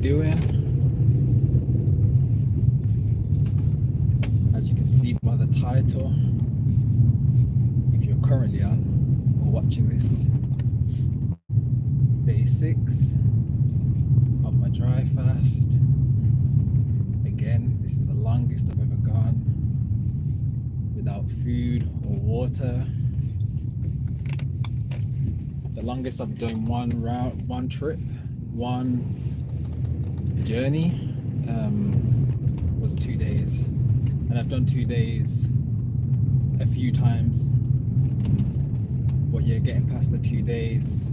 doing. As you can see by the title, if you're currently on or watching this, day 6 of my dry fast. Again, this is the longest I've ever gone without food or water. The longest I've done one trip, one journey was 2 days, and I've done 2 days a few times, but yeah, getting past the 2 days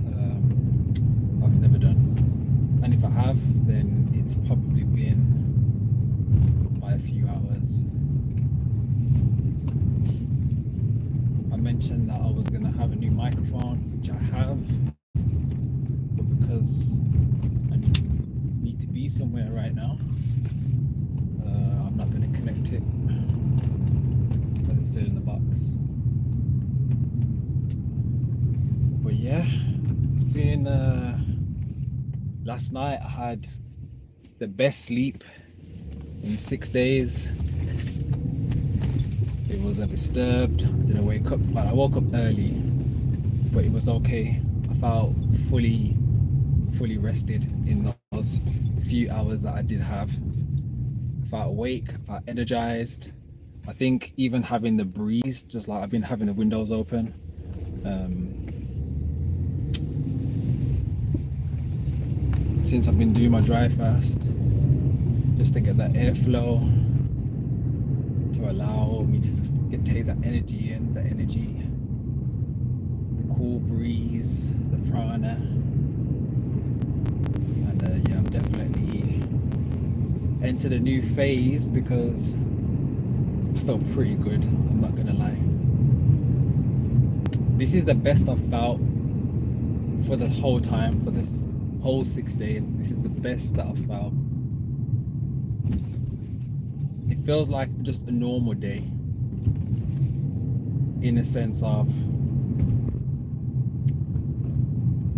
I've never done, and if I have, then it's probably been by a few hours. I mentioned that I was going to have a new microphone, which I have, but because I need to be somewhere right now, I'm not going to connect it, but it's still in the box. But yeah, it's been last night I had the best sleep in 6 days. It wasn't disturbed. I didn't wake up, well, I woke up early, but it was okay. I felt fully rested in those few hours that I did have. I felt awake, I felt energized. I think even having the breeze, just like I've been having the windows open, since I've been doing my dry fast, just to get that airflow, to allow me to just take that energy in, the cool breeze, the prana, and yeah, I'm definitely entered a new phase because I felt pretty good, I'm not gonna lie. This is the best I've felt for the whole time, for this whole 6 days. This is the best that I've felt. It feels like just a normal day, in a sense of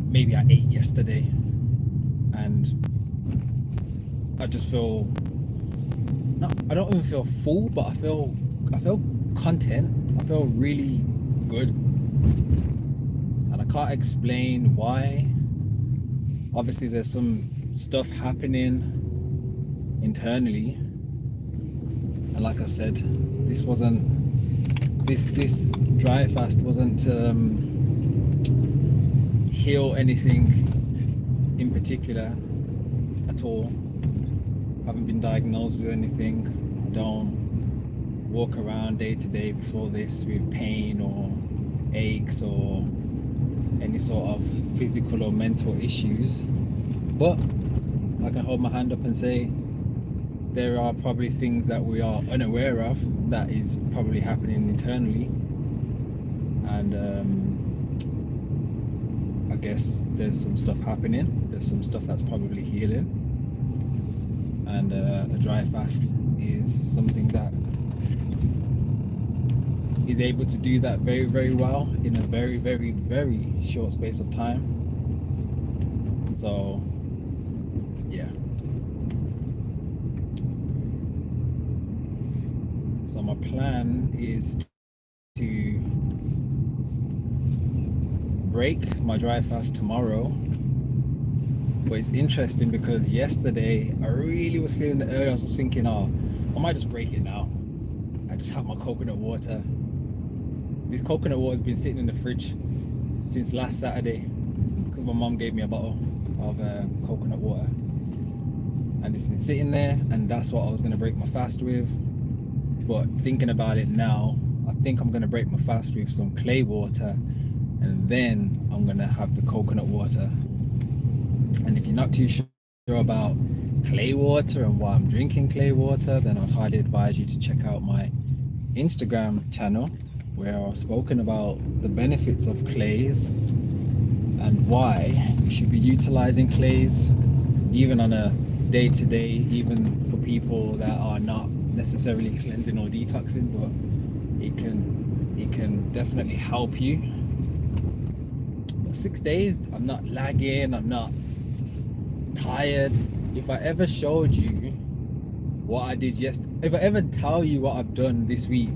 maybe I ate yesterday and I just feel, I don't even feel full, but I feel content. I feel really good, and I can't explain why. Obviously there's some stuff happening internally, and like I said, this dry fast wasn't heal anything in particular at all. I haven't been diagnosed with anything. I don't walk around day to day before this with pain or aches or any sort of physical or mental issues, but I can hold my hand up and say there are probably things that we are unaware of that is probably happening internally, and I guess there's some stuff happening, there's some stuff that's probably healing, and a dry fast is something that is able to do that very, very well in a very, very, very short space of time. So yeah, so my plan is to break my dry fast tomorrow. But it's interesting because yesterday I really was feeling the urge. I was just thinking, oh, I might just break it now. I just have my coconut water. This coconut water has been sitting in the fridge since last Saturday because my mom gave me a bottle of coconut water, and it's been sitting there, and that's what I was going to break my fast with. But thinking about it now, I think I'm going to break my fast with some clay water, and then I'm going to have the coconut water. And if you're not too sure about clay water and why I'm drinking clay water, then I'd highly advise you to check out my Instagram channel, where I've spoken about the benefits of clays and why you should be utilizing clays even on a day-to-day, even for people that are not necessarily cleansing or detoxing, but it can definitely help you. But 6 days, I'm not lagging, I'm not tired. if I ever showed you what I did if I ever tell you what I've done this week,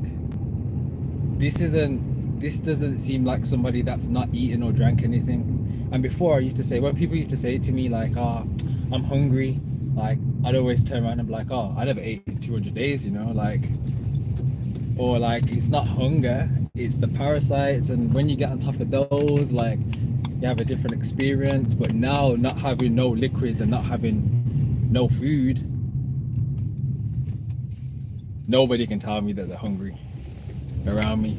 this doesn't seem like somebody that's not eaten or drank anything. And before I used to say, when people used to say to me like, oh, I'm hungry, like I'd always turn around and be like, oh, I never ate in 200 days, you know, like, or like, it's not hunger, it's the parasites. And when you get on top of those, like, you have a different experience. But now, not having no liquids and not having no food, nobody can tell me that they're hungry around me,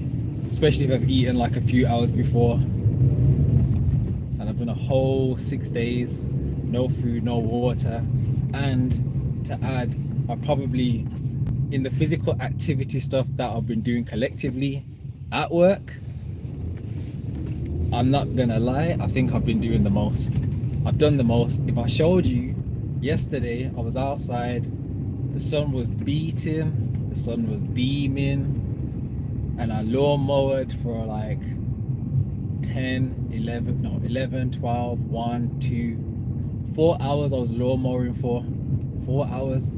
especially if I've eaten like a few hours before. And I've done a whole 6 days, no food, no water. And to add, I probably, in the physical activity stuff that I've been doing collectively at work, I'm not gonna lie, I think I've been doing the most. I've done the most. If I showed you, yesterday I was outside, the sun was beating, the sun was beaming, and I lawnmowered for like 10, 11, 12, 1, 2, 4 hours I was lawnmowering for. 4 hours.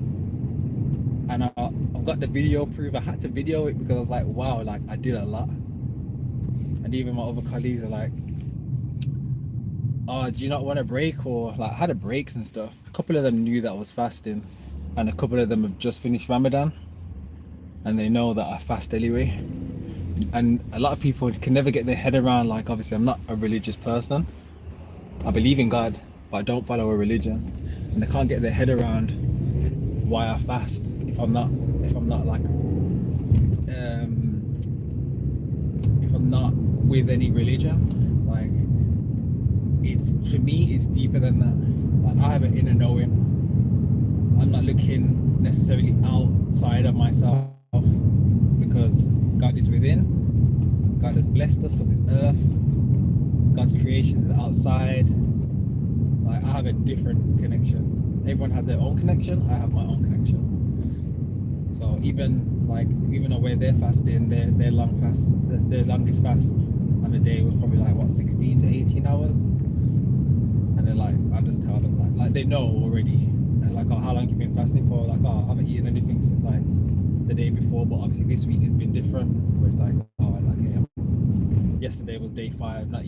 And I've got the video proof. I had to video it because I was like, wow, like I did a lot. And even my other colleagues are like, oh, do you not want a break? Or like, I had breaks and stuff. A couple of them knew that I was fasting, and a couple of them have just finished Ramadan, and they know that I fast anyway. And a lot of people can never get their head around, like, obviously I'm not a religious person. I believe in God, but I don't follow a religion, and they can't get their head around why I fast if I'm not like if I'm not with any religion. Like, it's, for me, it's deeper than that. Like, I have an inner knowing. I'm not looking necessarily outside of myself, because God is within. God has blessed us on this earth. God's creations is outside. Like, I have a different connection. Everyone has their own connection. I have my own connection. So even though where they're fasting, their longest fast on a day was probably like what, 16 to 18 hours. And then like, I just tell them like they know already. And like, oh, how long you been fasting for? Like, oh, I haven't eaten anything since like the day before. But obviously this week has been different. Where it's like, oh, like, yeah, yesterday was day 5, not